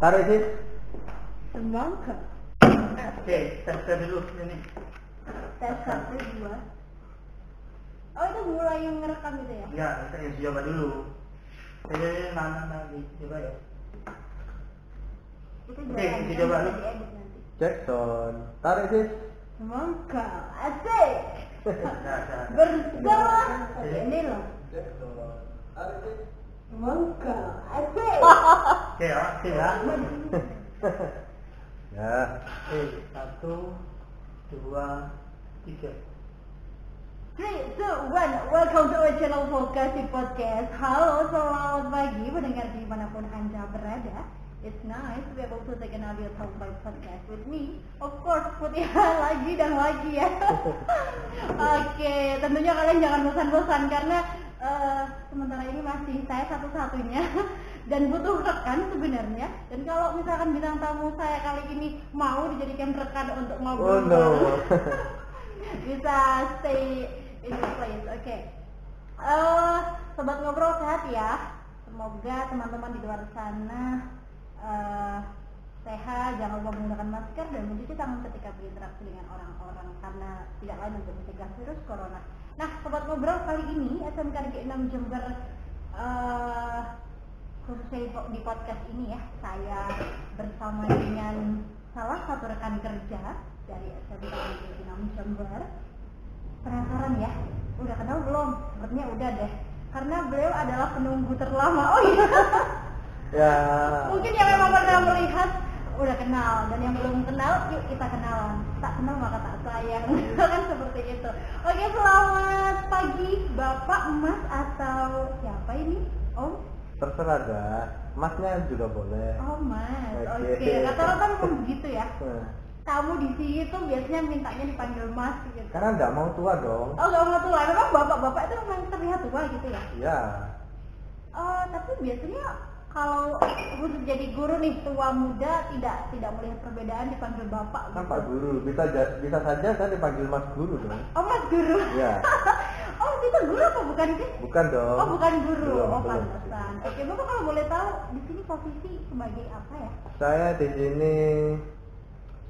Taruh sih. Semangka. Oke, tes dulu ini. Tes 1, 2. Oh itu mulai ngerekam gitu ya? Enggak, kita yang coba dulu. Jadi mana coba ya. Itu Oke, jalan kita coba yang lu. bisa diedit nanti. Jackson. Taruh sih. Semangka. Asik. Nah. Bersama. Oke, ini loh. Jackson. Taruh sih. Semangka. Asik. Oke, oke ya. Ya. Oke, 1, 2, 3. 3, 2, 1, welcome to our channel Vokasi Podcast. Halo, selamat pagi pendengar dimanapun Anda berada. It's nice to be able to take an audio talk by podcast with me, of course, Putih lagi dan lagi ya. Oke, tentunya kalian jangan bosan-bosan karena sementara ini masih saya satu-satunya dan butuh rekan sebenarnya. Dan kalau misalkan bintang tamu saya kali ini mau dijadikan rekan untuk ngobrol, Oh no. bisa stay in the place. Oke. Sobat ngobrol sehat ya. Semoga teman-teman di luar sana sehat, jangan lupa menggunakan masker dan mencuci tangan ketika berinteraksi dengan orang-orang karena tidak lain untuk mencegah virus corona. Nah, sobat ngobrol kali ini SMK Negeri 6 Jember khususnya di podcast ini ya, saya bersama dengan salah satu rekan kerja dari SMK Negeri 6 Jember. Penasaran ya? Udah kenal belum? Sepertinya udah deh. Karena beliau adalah penunggu terlama. Oh iya. Ya. Mungkin yang memang pernah melihat udah kenal, dan yang belum kenal yuk kita kenalan. Tak kenal maka tak sayang. Kan seperti itu. Oke, selamat pagi Bapak, Mas, atau siapa ini? Om? Terserah dah. Masnya juga boleh. Oh, Mas. Oke. Oke. Rata-rata memang begitu ya. Nah, Tamu di sini tuh biasanya mintanya dipanggil Mas gitu. karena nggak mau tua dong. Oh, gak mau tua. Memang bapak-bapak itu memang terlihat tua gitu ya? Iya. Tapi biasanya kalau khusus jadi guru nih, tua muda tidak melihat perbedaan dipanggil bapak gitu. Kan Pak Guru, bisa saja saya dipanggil Mas Guru dong. Oh, Mas Guru. Iya. Oh, kita guru apa bukan sih? Bukan dong. Oh, bukan guru. Belum, Oh, belum. pantesan. Oke, Bapak kalau boleh tahu di sini posisi sebagai apa ya? Saya di sini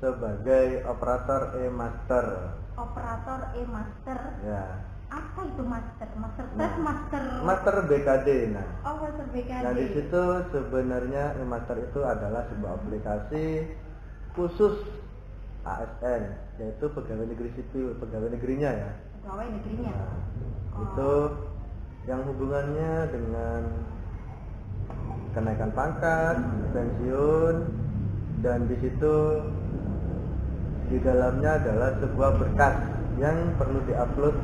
sebagai operator e-master. Operator e-master. Ya. Apa itu master? Master Nah, tes, master. Master BKD. Nah. Oh, master BKD. Nah, di situ sebenarnya e-master itu adalah sebuah aplikasi khusus ASN, yaitu pegawai negeri sipil, pegawai negerinya ya. Pegawai negerinya. Nah, Oh. itu yang hubungannya dengan kenaikan pangkat, pensiun, dan di situ di dalamnya adalah sebuah berkas yang perlu diupload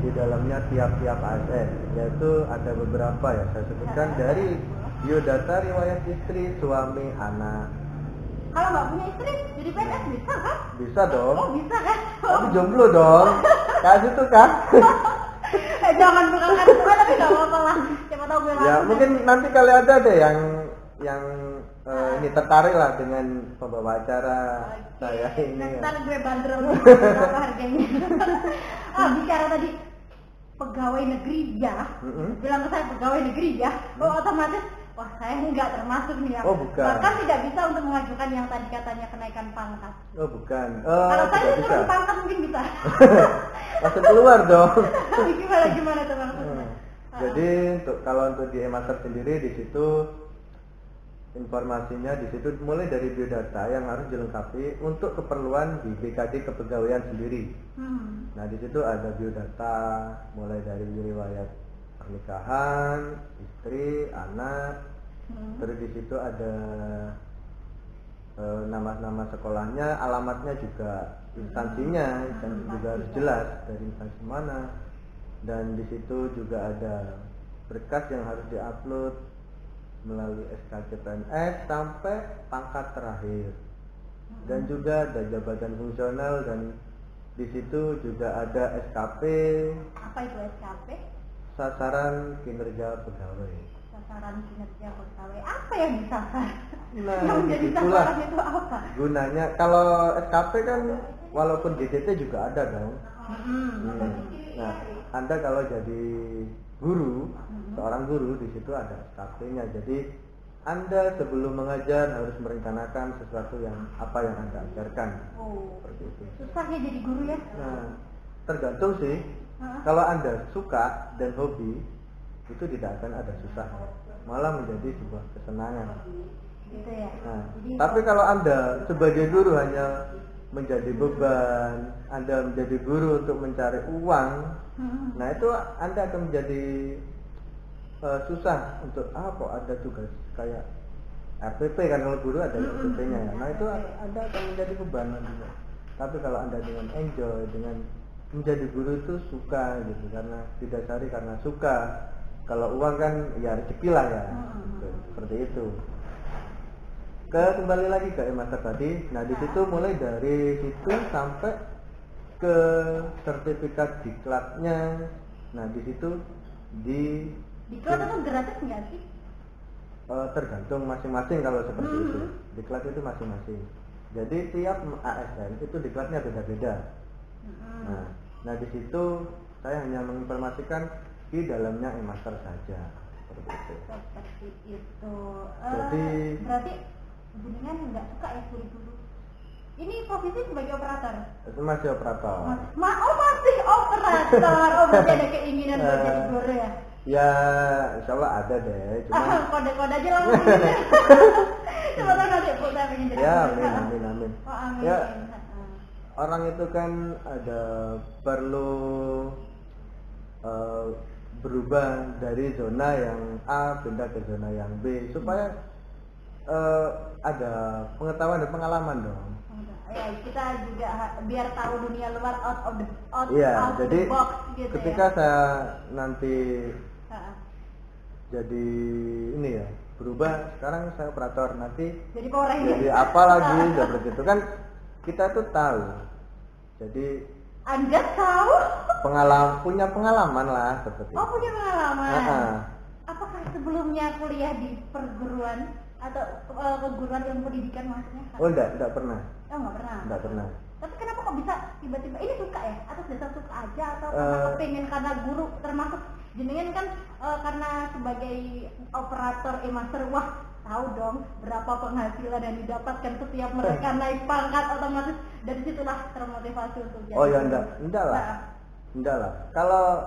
di dalamnya tiap-tiap ASN, yaitu ada beberapa ya, saya sebutkan dari biodata, riwayat istri, suami, anak. Kalau nggak punya istri, jadi PNS bisa kan? Bisa dong, Oh, bisa kan? tapi jomblo dong, kayak gitu kan. Jangan bukakan semua, tapi nggak apa-apa lah. Siapa tahu gue Ya langsung. mungkin nanti kali ada deh yang ini tertarik lah dengan pembawa acara saya ini. Ntar gue bandrol berapa harganya. Bicara tadi pegawai negeri ya, bilang ke saya pegawai negeri ya, oh otomatis wah saya nggak termasuk nih ya. Oh, bukan. Bahkan tidak bisa untuk mengajukan yang tadi katanya kenaikan pangkat. Oh bukan. Kalau saya tidak bisa. turun pangkat mungkin bisa. Langsung keluar dong. gimana tuh maksudnya? Jadi kalau untuk di e-master sendiri di situ informasinya di situ mulai dari biodata yang harus dilengkapi untuk keperluan di BKD kepegawaian sendiri. Nah di situ ada biodata mulai dari riwayat pernikahan, istri, anak, terus di situ ada nama-nama sekolahnya, alamatnya juga, instansinya juga harus jelas dari instansi mana, dan di situ juga ada berkas yang harus diupload melalui SKC PNS sampai pangkat terakhir, dan juga ada jabatan fungsional, dan di situ juga ada SKP. Apa itu SKP? Sasaran kinerja pegawai. Sasaran kinerja pegawai. Apa yang disasar? Nah, yang menjadi itulah sasaran itu apa? gunanya. Kalau SKP kan walaupun GTT juga ada dong. Nah, Anda kalau jadi guru, seorang guru di situ ada SKP-nya. Jadi Anda sebelum mengajar harus merencanakan sesuatu yang Anda ajarkan. Oh, Seperti itu. susah ya jadi guru ya? Nah, tergantung sih. Kalau Anda suka dan hobi, itu tidak akan ada susah, malah menjadi sebuah kesenangan. Gitu ya. Nah, Jadi, tapi kalau Anda sebagai guru hanya menjadi beban, Anda menjadi guru untuk mencari uang, nah itu Anda akan menjadi susah untuk kok ada tugas kayak RPP kan, kalau guru ada RPP-nya ya. Nah itu Anda akan menjadi beban nantinya. Tapi kalau Anda dengan enjoy, dengan menjadi guru itu suka gitu, karena didasari karena suka. Kalau uang kan ya rezeki lah ya, gitu. Seperti itu. Kembali lagi ke e-master tadi. Nah di situ mulai dari situ sampai ke sertifikat diklatnya. Nah di situ diklat itu gratis nggak sih? Tergantung masing-masing kalau seperti itu. Diklat itu masing-masing. Jadi tiap ASN itu diklatnya beda-beda. Nah di situ saya hanya menginformasikan di dalamnya e-master saja. Seperti itu. Seperti itu. Jadi berarti jenengan nggak suka ya guru-guru? Ini posisi sebagai operator? Masih operator. Masih operator. Oh berarti ada keinginan buat jadi guru ya? Ya, insya Allah ada deh. Cuma kode-kode aja lah. Coba nanti Bu, saya pengen jadi ya, guru. amin. Oh, amin. Ya, orang itu kan ada perlu berubah dari zona yang A pindah ke zona yang B supaya ada pengetahuan dan pengalaman dong. Ya, kita juga biar tahu dunia luar out of the jadi box gitu. Ketika ya. saya nanti jadi ini ya, berubah, sekarang saya operator, nanti jadi Power Ranger. Jadi apa lagi seperti itu kan, kita tuh tahu. Jadi Anda tahu? punya pengalaman lah seperti itu. Oh, punya pengalaman. Apakah sebelumnya kuliah di perguruan atau keguruan ilmu pendidikan maksudnya? Oh, enggak pernah. Oh, enggak pernah. Enggak pernah. Tapi kenapa kok bisa tiba-tiba ini suka ya? Atas dasar suka aja atau karena kepengen karena guru, termasuk jenengan kan karena sebagai operator e-master, wah tahu dong berapa penghasilan yang didapatkan setiap mereka naik pangkat, otomatis dari situlah termotivasi untuk jadi. Oh ya enggak lah. Kalau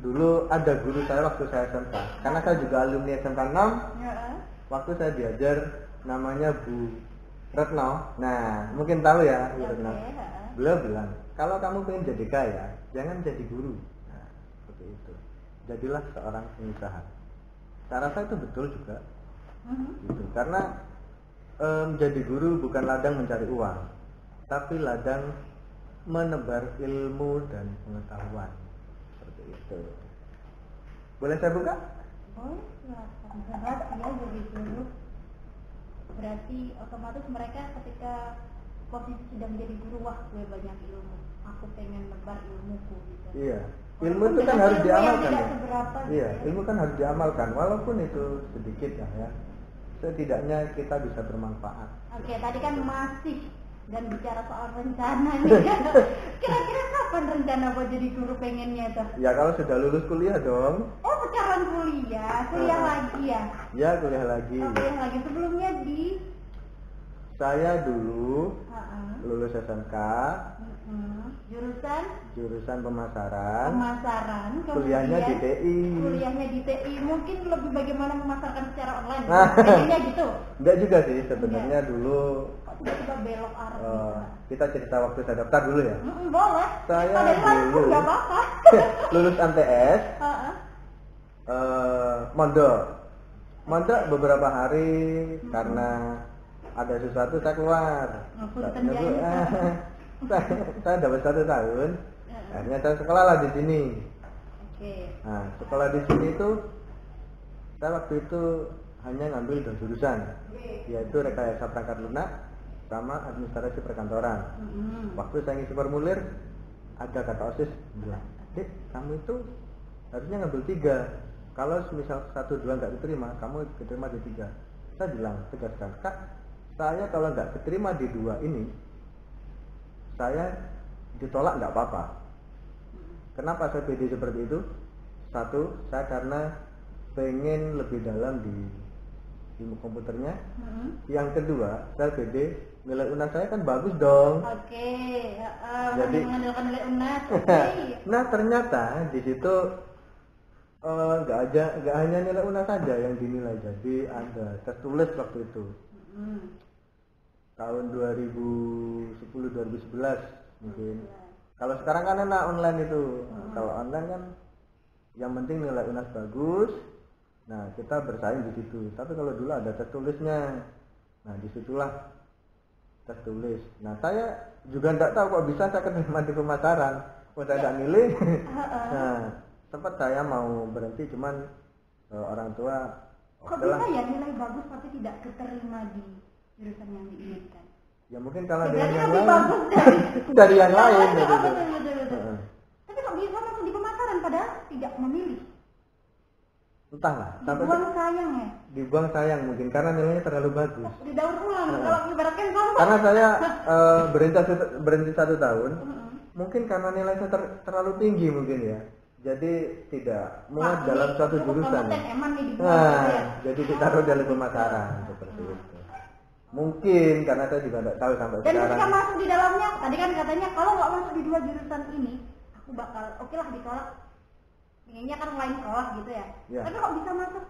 dulu ada guru saya waktu saya SMK, karena saya juga alumni SMK 6. Ya. Waktu saya diajar namanya Bu Retno. Nah, mungkin tahu ya Bu Retno. Beliau bilang, kalau kamu pengen jadi kaya, jangan jadi guru. Nah, seperti itu. Jadilah seorang pengusaha. Saya rasa itu betul juga. Gitu. Karena menjadi guru bukan ladang mencari uang, tapi ladang menebar ilmu dan pengetahuan. Seperti itu. Boleh saya buka? Boleh, silakan. Berat ya jadi guru. Berarti otomatis mereka ketika posisi sedang jadi guru, wah gue banyak ilmu, aku pengen nebar ilmuku gitu. Iya, ilmu itu kan harus diamalkan ya. Iya, gitu. ilmu kan harus diamalkan, walaupun itu sedikit ya. Setidaknya kita bisa bermanfaat. Oke, tadi kan masih dan bicara soal rencana nih. Kira-kira kapan rencana buat jadi guru pengennya tuh? Ya kalau sudah lulus kuliah dong. Oh, sekarang kuliah lagi ya? Ya kuliah lagi. Oh, kuliah lagi. Sebelumnya di saya dulu lulus SMK. Jurusan pemasaran. Kuliahnya di TI. Kuliahnya di TI. Mungkin lebih bagaimana memasarkan secara online. Kayaknya gitu. Enggak juga sih sebenarnya dulu. Tiba-tiba belok arah. Kita cerita waktu saya daftar dulu ya. Boleh. Saya dulu nggak apa-apa. lulus MTS. Mondok beberapa hari karena ada sesuatu saya keluar. Saya dapat 1 tahun. Akhirnya saya sekolah lah di sini. Nah, sekolah di sini itu saya waktu itu hanya ngambil 2 jurusan, yaitu rekayasa perangkat lunak sama administrasi perkantoran. Waktu saya ngisi formulir, ada kata OSIS bilang, "Dek, kamu itu harusnya ngambil 3. Kalau misal 1, 2 nggak diterima, kamu diterima di 3." Saya bilang tegaskan, "Kak, saya kalau nggak diterima di 2 ini, saya ditolak nggak apa-apa." Kenapa saya pede seperti itu? 1, saya karena pengen lebih dalam di di komputernya. Mm-mm. Yang kedua, saya pede, nilai UNAS saya kan bagus dong. Oke, Jadi- mengandalkan nilai UNAS. Oke. Nah ternyata di situ nggak hanya nilai UNAS saja yang dinilai, jadi ada tes tulis waktu itu Mm-mm. tahun 2010-2011 mungkin. Kalau sekarang kan enak online itu. Kalau online kan yang penting nilai UNAS bagus. Nah kita bersaing di situ. Tapi kalau dulu ada tes tulisnya. Nah disitulah tes tulis. Nah saya juga nggak tahu kok bisa saya keterima di pemasaran. Kok saya nggak milih. Nah sempat saya mau berhenti, cuman orang tua Kok oke lah. bisa ya nilai bagus tapi tidak keterima di jurusan yang diinginkan? Ya mungkin kalau Ya, dengan berarti yang lebih lain bagus dari dari yang lain betul, gitu. betul. Tapi kok bisa masuk di pemasaran padahal tidak memilih? Entahlah, sampai Dibuang sayang ya? dibuang sayang mungkin karena nilainya terlalu bagus. Didaur ulang, kalau ibaratkan kamu. Karena saya berhenti 1 tahun, mungkin karena nilai saya terlalu tinggi mungkin ya. Jadi tidak muat dalam suatu jurusan. Eman nih dibuang Nah, gitu ya? jadi ditaruh dalam pemasaran seperti itu. Mungkin karena saya juga tidak tahu sampai Dan sekarang. ketika masuk di dalamnya, tadi kan katanya kalau nggak masuk di 2 jurusan ini, aku bakal oke lah ditolak. Pengennya kan lain sekolah gitu ya. Ya. Tapi kok bisa masuk?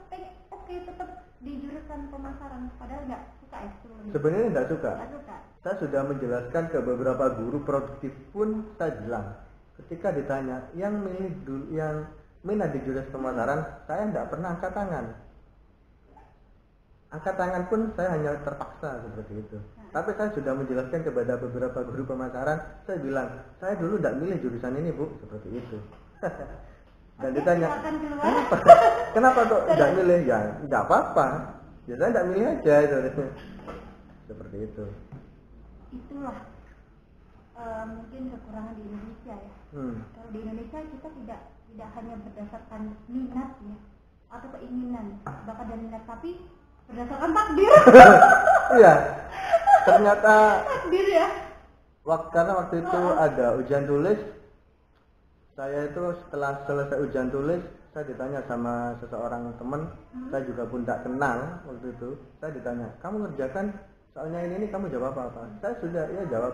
Oke tetap di jurusan pemasaran, padahal nggak suka ya sebelumnya. Sebenarnya tidak suka. Nggak suka. Saya sudah menjelaskan ke beberapa guru produktif pun saya bilang, ketika ditanya yang minat di jurusan pemasaran, saya tidak pernah angkat tangan. Angkat tangan pun saya hanya terpaksa seperti itu. Tapi saya sudah menjelaskan kepada beberapa guru pemasaran, saya bilang, saya dulu tidak milih jurusan ini Bu, seperti itu. Dan Oke, ditanya, silakan keluar. kenapa kok tidak milih? Ya tidak apa-apa, ya saya tidak milih aja. Seperti itu. Itulah mungkin kekurangan di Indonesia ya. Kalau di Indonesia kita tidak hanya berdasarkan minat ya atau keinginan, bakat dan minat, tapi berdasarkan takdir. Iya, ternyata Takdir ya. karena waktu itu ada ujian tulis, saya itu setelah selesai ujian tulis, saya ditanya sama seseorang teman, saya juga pun tak kenal waktu itu, saya ditanya, kamu ngerjakan soalnya ini kamu jawab apa? Saya sudah ya jawab,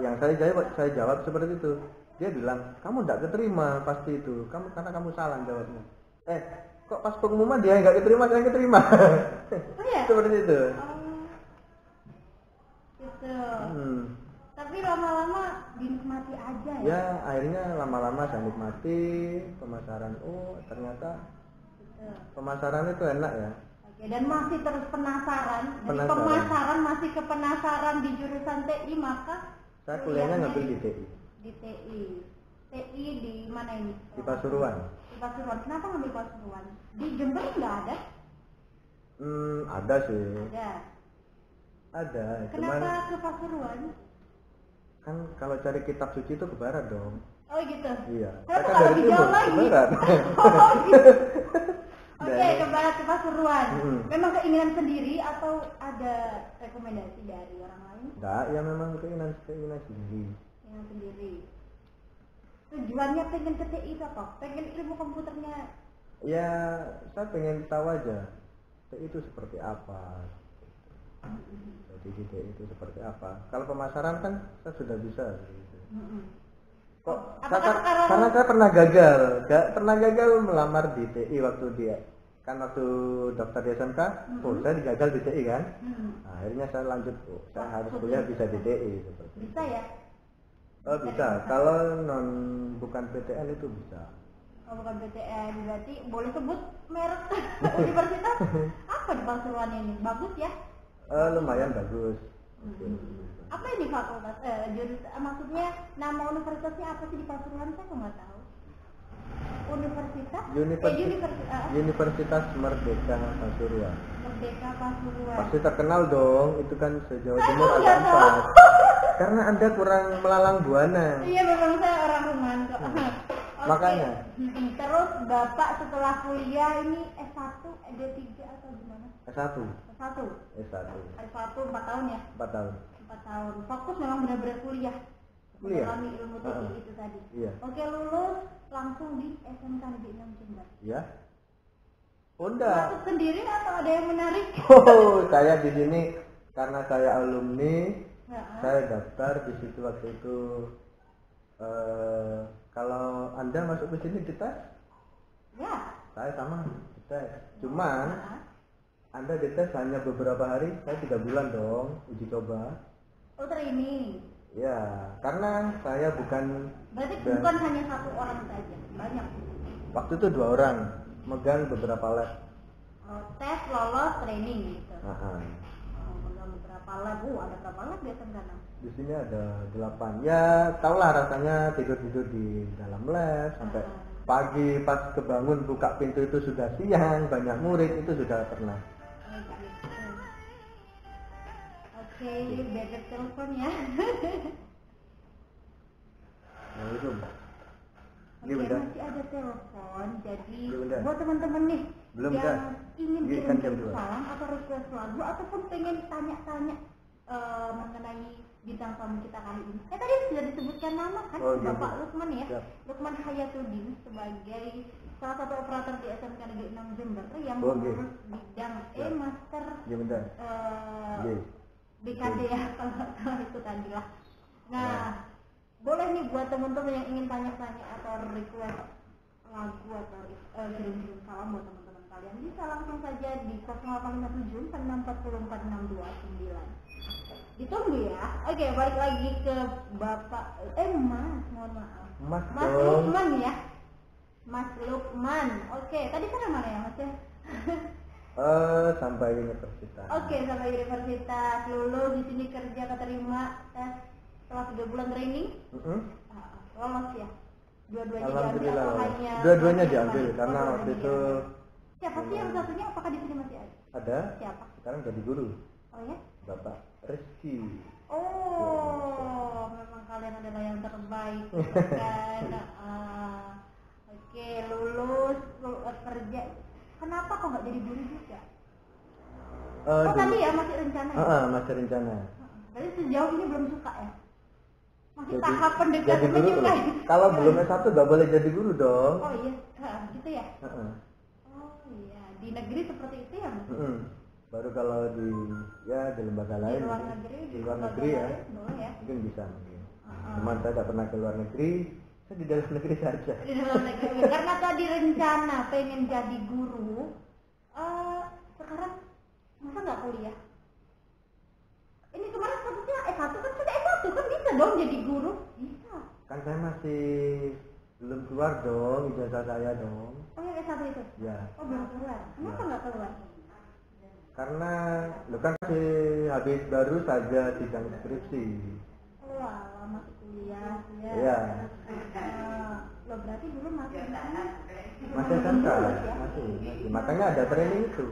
yang saya jawab seperti itu. Dia bilang, kamu tidak keterima pasti itu, karena kamu salah jawabnya. Kok pas pengumuman dia nggak keterima, saya keterima. Oh ya? Seperti itu. Gitu. Tapi lama-lama dinikmati aja ya. Ya akhirnya lama-lama saya nikmati pemasaran. Ternyata pemasaran itu enak ya. Oke, dan masih terus penasaran. Dari Penasaran. pemasaran masih ke penasaran di jurusan TI, maka Saya kuliahnya ngambil di TI. Di TI. TI di mana ini? Di Pasuruan. Di Pasuruan. Kenapa ngambil Pasuruan? Di Jember nggak ada? Ada sih. Ada. Cuman Kenapa ke Pasuruan? kan kalau cari kitab suci itu ke barat dong. Oh gitu. Iya. Kenapa Saya kan nggak dari lebih timur jauh ke lagi? barat. Oh gitu. Oke, Dan- ke barat ke Pasuruan. Memang keinginan sendiri atau ada rekomendasi dari orang lain? Enggak, ya memang keinginan sendiri. Keinginan sendiri. Tujuannya pengen ke TI itu apa? Pengen ilmu komputernya? Ya, saya pengen tahu aja TI itu seperti apa. Jadi di TI itu seperti apa. Kalau pemasaran kan saya sudah bisa. Gitu. Kok? Apakah sekarang- Karena saya pernah gagal melamar di TI waktu waktu daftar di SMK, saya digagal di TI kan. Nah, akhirnya saya lanjut, saya harus kuliah bisa di TI seperti itu. Bisa ya? Bisa. Kalau bukan PTN itu bisa. Oh, bukan PTN, berarti boleh sebut merek universitas? Apa di Pasuruan ini? Bagus ya? Lumayan bagus. Apa ini fakultas? Maksudnya nama universitasnya apa sih di Pasuruan? Saya kok nggak tahu. Universitas? Universitas Merdeka Pasuruan. Merdeka Pasuruan. Pasti terkenal dong, itu kan se-Jawa Saya Timur kok ada nggak tahu? 4. Karena Anda kurang melalang buana. Iya, memang saya orang rumahan kok. Oke. Makanya. Terus Bapak setelah kuliah ini S1, D3 atau gimana? S1. S1. S1. S1 4 tahun ya? 4 tahun. 4 tahun. Fokus memang benar-benar kuliah. Mendalami ilmu TI itu tadi. Iya. Oke, lulus langsung di SMK Negeri 6 Jember. Ya. Enggak. Masuk sendiri atau ada yang menarik? Oh, saya di sini karena saya alumni, Heeh. saya daftar di situ waktu itu. Kalau Anda masuk ke sini dites, Ya. saya sama dites. Cuman Heeh. Anda dites hanya beberapa hari, saya 3 bulan dong uji coba. Oh, training. Ya, karena saya bukan. Berarti dan bukan hanya satu orang saja, banyak. waktu itu 2 orang megang beberapa lab. Oh, tes, lolos, training gitu. Aha. Oh, megang beberapa lab. Ada berapa lab biasa di sana? Di sini ada 8. Ya, tahulah rasanya tidur-tidur di dalam lab sampai pagi pas kebangun buka pintu itu sudah siang, banyak murid itu sudah pernah. Oh, gitu. Oke, bebek telepon ya. Nah, itu. Oke, Ini udah. masih ada telepon. Jadi Ini udah. buat teman-teman nih Belum, yang udah. ingin Ini kan jam kirim 2. salam atau request lagu ataupun pengen tanya-tanya mengenai bintang tamu kita kali ini. Tadi sudah disebutkan nama kan, Oh, iya, Bapak Bu. Lukman ya. Siap. Lukman Hayatuddin sebagai salah satu operator di SMK Negeri 6 Jember yang Oh, iya. mengurus bidang Siap. master Iya benar. Iya. BKD ya kalau itu tadi lah. Nah, Ya. boleh nih buat teman-teman yang ingin tanya-tanya atau request lagu atau kirim-kirim salam buat teman-teman kalian bisa langsung saja di 0857 640 4629. Ditunggu ya. Oke, balik lagi ke Bapak Mas, mohon maaf. Mas Mas dong. Lukman ya. Mas Lukman. Oke, tadi sampai mana ya Mas ya? Sampai universitas. Oke, sampai universitas, lulus di sini kerja keterima tes setelah 3 bulan training. Mm-mm. Lolos ya. Dua-duanya Alhamdulillah diambil atau lolos. hanya Dua-duanya satu diambil yang karena lain? waktu Dua-duanya itu diambil. Siapa sih yang satunya? Apakah di sini masih ada? ada. Siapa? Sekarang jadi guru. Oh ya? Bapak Rizky. Oh, memang kalian adalah yang terbaik, kan? Oke, lulus kerja. Kenapa kok nggak jadi guru juga? Oh, tadi ya masih rencana ya? Masih rencana. Berarti sejauh ini belum suka ya? Masih Jadi- tahap pendekatan jadi guru menyukai. belum. Kalau belum S1 nggak boleh jadi guru dong. Oh iya, gitu ya? Heeh. Oh iya, di negeri seperti itu ya Mas? Mm-mm. Baru kalau di lembaga Di lain. luar negeri, Di luar lembaga negeri ya. lain, boleh ya? Mungkin bisa mungkin. Heeh. Cuman saya tidak pernah ke luar negeri. Saya di dalam negeri saja. Di dalam negeri. Karena tadi rencana pengen jadi guru, sekarang masa nggak kuliah? Ini kemarin statusnya S1 kan sudah S1 kan bisa dong jadi guru? Bisa. Kan saya masih belum keluar dong ijazah saya dong. Oh yang S1 itu? Ya. Oh belum keluar. Kenapa Ya. nggak keluar? Karena lu kan masih habis baru saja sidang skripsi. Oh alah, masih kuliah ya. Iya. Lo berarti dulu masih Masih SMK, masih. Makanya ada training itu.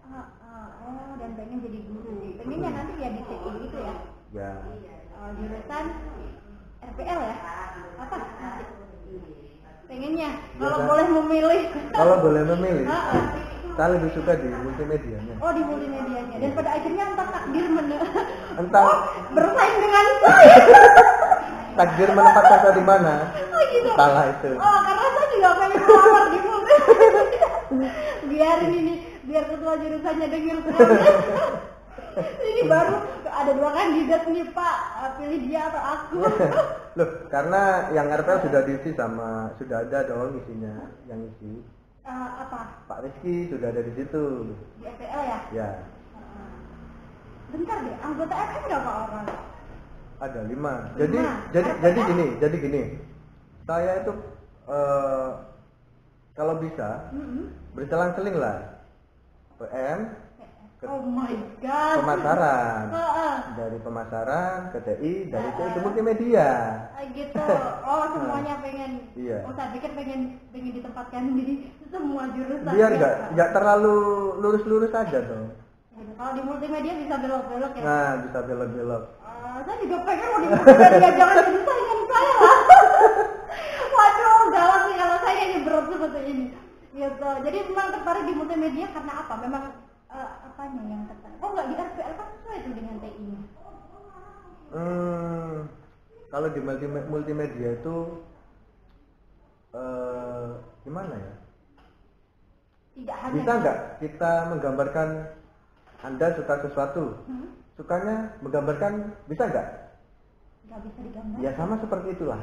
Oh dan pengen jadi guru. Pengennya nanti ya di TI gitu ya? Ya. Jurusan RPL ya? Apa? Pengennya kalau Jurusan- boleh memilih. Kalau boleh memilih, Heeh. saya lebih suka di multimedianya. Oh di multimedianya dan pada akhirnya entah takdir Entah bersaing dengan saya. takdir menempatkan saya di mana, Oh gitu. entahlah itu. Oh karena saya juga pengen melamar di multimedia. Biar ketua jurusannya denger semuanya. Ini baru ada 2 kandidat nih Pak, pilih dia atau aku. Loh, karena yang RPL sudah diisi sama, sudah ada dong isinya, yang isi. Apa? Pak Rizky sudah ada di situ. Di RPL ya? Ya, Bentar deh, anggota RPL berapa orang? ada 5. Jadi Lima. jadi gini. Saya itu kalau bisa berselang-seling lah. PM ke Oh my god. pemasaran. Heeh. Dari pemasaran ke TI, dari TI ke multimedia. Gitu. Oh, semuanya pengen. Iya. Oh, saya pikir pengen ditempatkan di semua jurusan. Biar ya. nggak terlalu lurus-lurus aja dong. Gitu. Kalau di multimedia bisa belok-belok ya. Nah, bisa belok-belok. Saya juga pengen mau di multimedia, jangan jadi saingan saya lah. Waduh, gawat sih kalau saya ini berat seperti ini. Gitu. Jadi memang tertarik di multimedia karena apa? Memang apanya yang tertarik? Oh nggak di RPL kan sesuai itu dengan TI-nya. Kalau di multimedia itu gimana ya? Tidak hanya Bisa nggak kita menggambarkan Anda suka sesuatu? Sukanya menggambarkan, bisa nggak? nggak bisa digambar. Ya sama seperti itulah.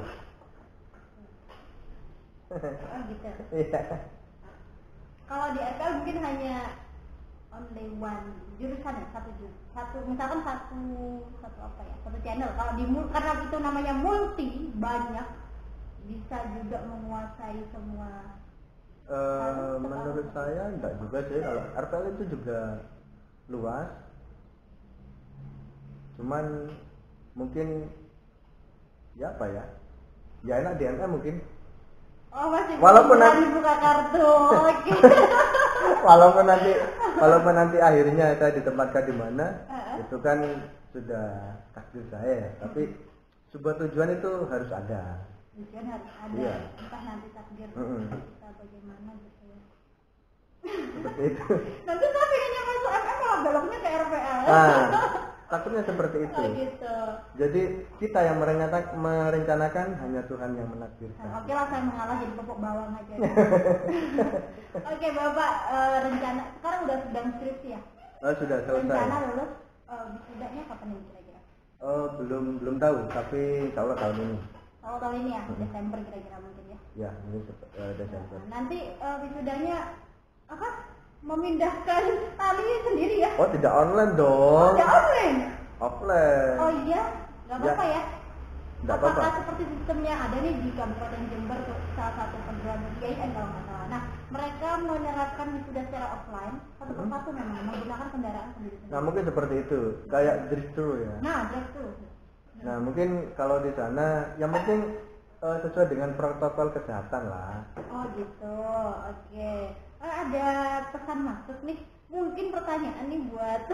Oh gitu. Iya. Kalau di RPL mungkin hanya only one jurusan ya, satu misalkan satu apa ya, satu channel. Kalau di karena itu namanya multi, banyak, bisa juga menguasai semua. Menurut saya enggak juga sih, kalau RPL itu juga luas. Cuman mungkin ya apa ya? Ya enak di MM mungkin. Oh masih Walaupun berani buka kartu. Oke. walaupun nanti akhirnya saya ditempatkan di mana, itu kan sudah takdir saya ya. Tapi sebuah tujuan itu harus ada. Tujuan harus ada. Iya. Entah nanti takdir kita bagaimana gitu ya. Seperti itu. Nanti saya pengennya masuk MM malah beloknya ke RPL. Takutnya seperti itu. Oh gitu. Jadi kita yang merencanakan, hanya Tuhan yang menakdirkan. Nah, oke lah, saya mengalah jadi pokok bawang aja. Oke Bapak, rencana sekarang udah sedang skripsi ya? Sudah selesai. Rencana lulus wisudanya kapan nih kira-kira? Belum tahu, tapi insya Allah tahun ini. Kalau tahun ini ya, Desember kira-kira mungkin ya. Ya, ini Desember. Nanti wisudanya apa? Memindahkan tali sendiri ya? Oh, tidak online dong. Tidak online? Offline. Oh iya, nggak apa-apa ya? Nggak Apakah apa-apa. seperti sistemnya ada nih di Kabupaten Jember tuh, salah satu perguruan tinggi IAIN kalau nggak salah. Nah, mereka menerapkan wisuda secara offline satu persatu memang menggunakan kendaraan sendiri. Nah, mungkin seperti itu. Kayak drive-thru ya. Nah, itu. Nah, mungkin kalau di sana yang penting sesuai dengan protokol kesehatan lah. Oh gitu, oke. Ada pesan masuk nih. Mungkin pertanyaan nih buat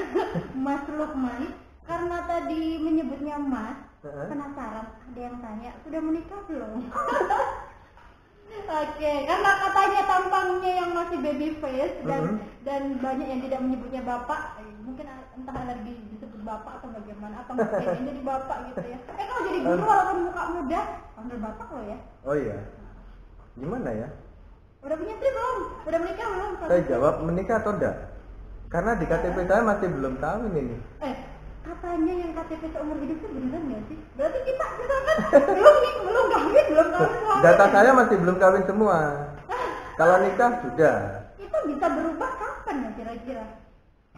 Mas Lukman. Karena tadi menyebutnya Mas, penasaran. Ada yang tanya, sudah menikah belum? Oke, karena katanya tampangnya yang masih baby face dan banyak yang tidak menyebutnya bapak. Mungkin entah alergi disebut bapak atau bagaimana, atau mungkin pengen jadi bapak gitu ya. Kalau jadi guru walaupun muka muda, panggil bapak loh ya. Oh iya. Gimana ya? Udah punya istri belum? Udah menikah belum? Saya jawab menikah atau enggak? Karena di KTP saya masih belum kawin ini. Katanya yang KTP seumur hidup itu beneran nggak sih? Berarti kita kan belum kawin. Data saya masih belum kawin semua. Kalau nikah sudah. Itu bisa berubah kapan ya kira-kira?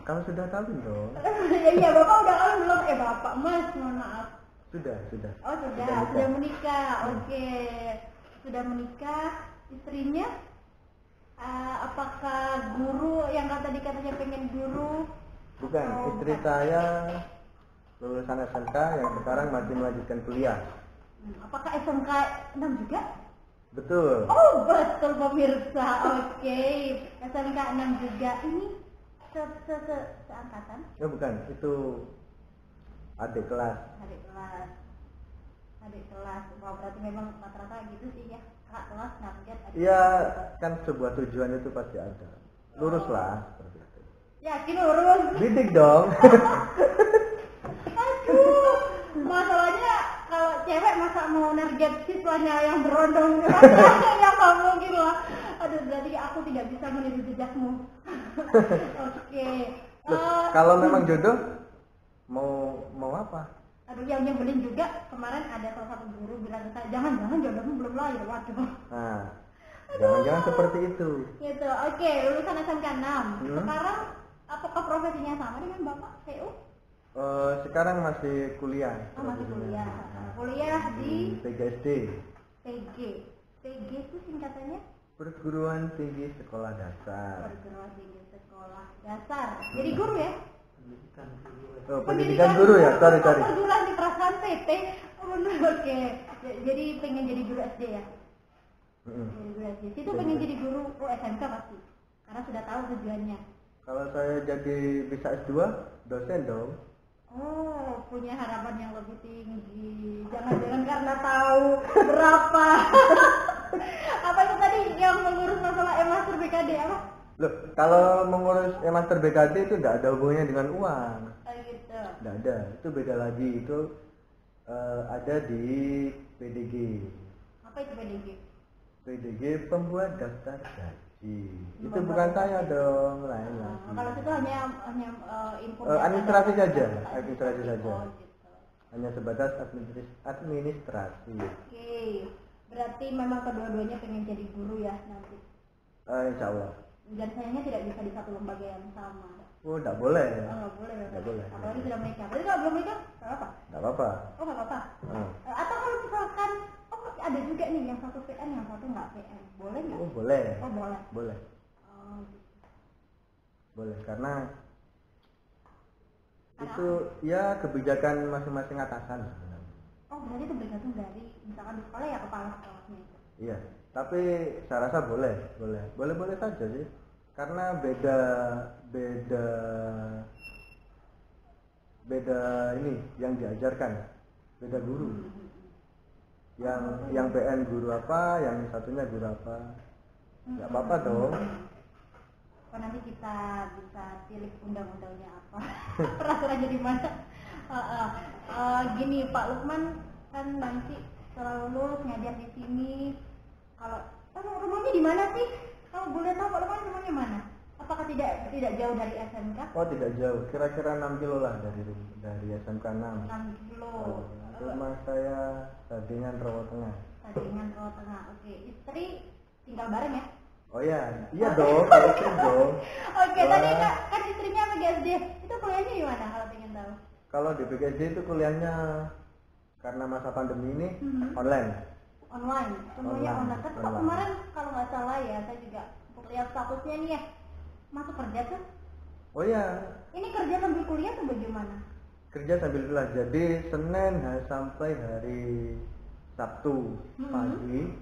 Kalau sudah kawin dong. Iya, Bapak udah kawin belum? Bapak, Mas, mohon maaf. Sudah. Oh, sudah menikah. Oke. Sudah menikah. Istrinya apakah guru yang katanya pengen guru? Bukan, istri saya lulusan SMK yang sekarang masih melanjutkan kuliah. Apakah SMK 6 juga? Betul. Oh betul pemirsa, oke. SMK 6 juga. Ini seangkatan? Ya bukan, itu adik kelas. Adik kelas. Wah, berarti memang rata-rata gitu sih ya. Kakak kelas ngarget. Iya, kan sebuah tujuan itu pasti ada. Lurus lah seperti itu. Yakin lurus? Bidik dong. Aduh, masalahnya kalau cewek masa mau narget siswanya yang berondong ya nggak mungkin lah. Aduh, berarti aku tidak bisa meniru jejakmu. Oke. Kalau memang jodoh mau apa? Aduh, yang nyebelin juga kemarin ada salah satu guru bilang ke saya, jangan jodohmu belum lahir. Waduh. Nah, jangan-jangan seperti itu. Gitu. Oke, lulusan SMK 6. Sekarang apakah profesinya sama dengan Bapak PU? Sekarang masih kuliah. Masih kuliah. Kuliah di PGSD. PG itu singkatannya? Perguruan Tinggi Sekolah Dasar. Perguruan Tinggi Sekolah Dasar. Jadi guru ya? Pendidikan guru ya? Sorry. Perguruan di perasaan PT. Oke. Jadi pengen jadi guru SD ya? Jadi guru SD. Situ pengen jadi guru SMK pasti. Karena sudah tahu tujuannya. Kalau saya jadi bisa S2, dosen dong. Oh, punya harapan yang lebih tinggi. Jangan-jangan karena tahu berapa. Apa itu tadi yang mengurus masalah e-master BKD apa? Loh, kalau mengurus e-master BKD itu tidak ada hubungannya dengan uang. Gitu. Tidak ada, itu beda lagi. Itu ada di PDG. Apa itu PDG? PDG pembuat daftar gaji. Itu bukan saya dong, lain Nah, lagi. kalau itu hanya info Administrasi data saja, data administrasi saja. Oh, gitu. Hanya sebatas administrasi. Oke, berarti memang kedua-duanya pengen jadi guru ya nanti. Insya Allah. Dan sayangnya tidak bisa di satu lembaga yang sama. Oh, tidak boleh. Oh, nggak boleh. Nggak boleh. Apalagi sudah menikah. Berarti kalau belum menikah, nggak apa-apa. Tidak apa-apa. Oh, nggak apa-apa. Hmm. Atau kalau misalkan, ada juga nih yang satu PN, yang satu nggak PN. Boleh nggak? Oh, boleh. Oh, boleh. Boleh. Oh, gitu. Boleh karena itu ya kebijakan masing-masing atasan sebenarnya. Oh, berarti itu bergantung dari misalkan di sekolah ya kepala sekolahnya itu. Iya, tapi saya rasa boleh saja sih, karena beda ini yang diajarkan, beda guru. Yang PN guru apa, yang satunya guru apa, nggak apa-apa dong. Oh, nanti kita bisa pilih undang-undangnya apa, peraturannya di mana. Gini Pak Lukman kan nanti setelah lulus ngajar di sini. Kalau rumahnya di mana sih? Kalau boleh tahu Pak Lukman rumahnya mana? Apakah tidak jauh dari SMK? Oh, tidak jauh, kira-kira 6 kilo lah dari SMK 6. 6 kilo. Rumah saya Sadingan Rawa Tengah. Sadingan Rawa Tengah. Oke, istri tinggal bareng ya? Oh iya dong, istri dong. Oke, tadi kan istrinya PGSD. Itu kuliahnya di mana kalau pengen tahu? Kalau di PGSD itu kuliahnya karena masa pandemi ini online. Semuanya online. Tapi kok kemarin kalau nggak salah ya, saya juga lihat statusnya nih ya, masuk kerja tuh. Oh iya. Ini kerja sambil kuliah tuh bagaimana? Kerja sambil kuliah. Jadi Senin sampai hari Sabtu pagi.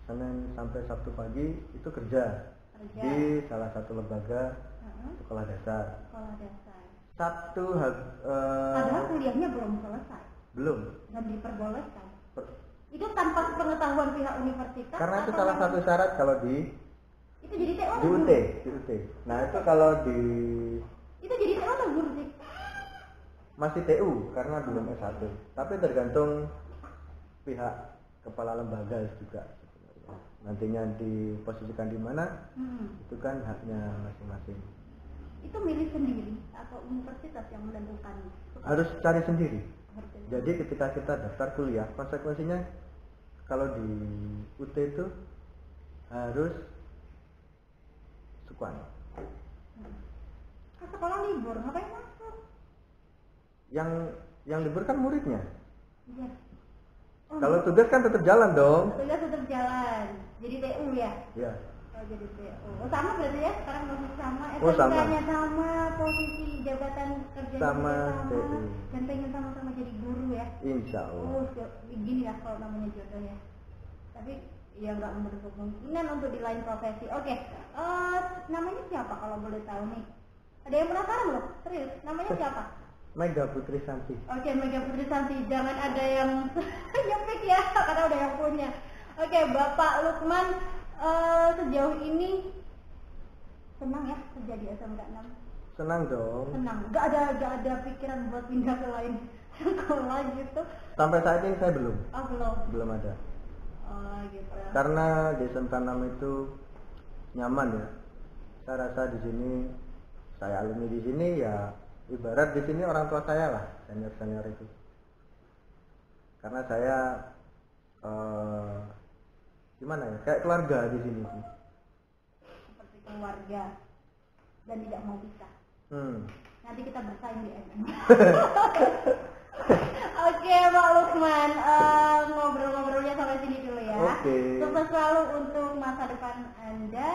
Senin sampai Sabtu pagi itu kerja di salah satu lembaga sekolah dasar. Sabtu padahal kuliahnya belum selesai. Belum. Dan diperbolehkan. Itu tanpa pengetahuan pihak universitas. Karena itu salah satu syarat kalau di itu jadi TO di UT. Nah, itu kalau di itu jadi TO atau guru sih? Masih TU karena belum S1. Tapi tergantung pihak kepala lembaga juga sebenarnya. Nantinya diposisikan di mana? Itu kan haknya masing-masing. Itu milih sendiri atau universitas yang menentukan? Harus cari sendiri. Jadi ketika kita daftar kuliah, konsekuensinya kalau di UT itu harus sukuan. Sekolah libur, ngapain masuk? Yang libur kan muridnya. Iya. Kalau tugas kan tetap jalan dong. Tugas tetap jalan. Jadi TU ya? Iya. Oh, jadi TU. Oh, sama berarti ya? Sekarang masih sama. Sama. Sama, posisi jabatan kerja sama. TU. Dan pengen sama-sama jadi guru ya? Insya Allah. Oh, gini ya kalau namanya jodoh ya. Tapi ya nggak menutup kemungkinan untuk di lain profesi. Oke. Namanya siapa kalau boleh tahu nih? Ada yang penasaran loh? Serius? Namanya siapa? Mega Putri Santi. Oke, Mega Putri Santi. Jangan ada yang fake ya, karena udah yang punya. Oke, Bapak Lukman, sejauh ini senang ya kerja di SMK 6? Senang dong. Senang. Gak ada pikiran buat pindah ke lain sekolah gitu? Sampai saat ini saya belum. Oh, belum. Belum ada. Oh, gitu. Karena di SMK 6 itu nyaman ya. Saya rasa di sini, saya alumni di sini ya. Ibarat di sini orang tua saya lah, senior itu. Karena saya gimana ya, kayak keluarga di sini sih. Seperti keluarga dan tidak mau pisah. Nanti kita bersaing di MM. Oke, Pak Lukman, ngobrol-ngobrolnya sampai sini dulu ya. Oke. Sukses selalu untuk masa depan Anda.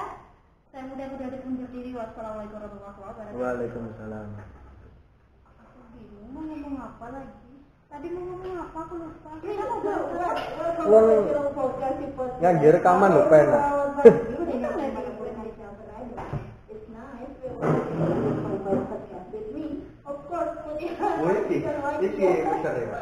Saya mudah-mudahan undur diri. Wassalamualaikum warahmatullahi wabarakatuh. Waalaikumsalam. Mau ngomong apa lagi? Tadi mau ngomong apa aku lupa. Yang direkaman loh pena. Wih, ini bisa ya.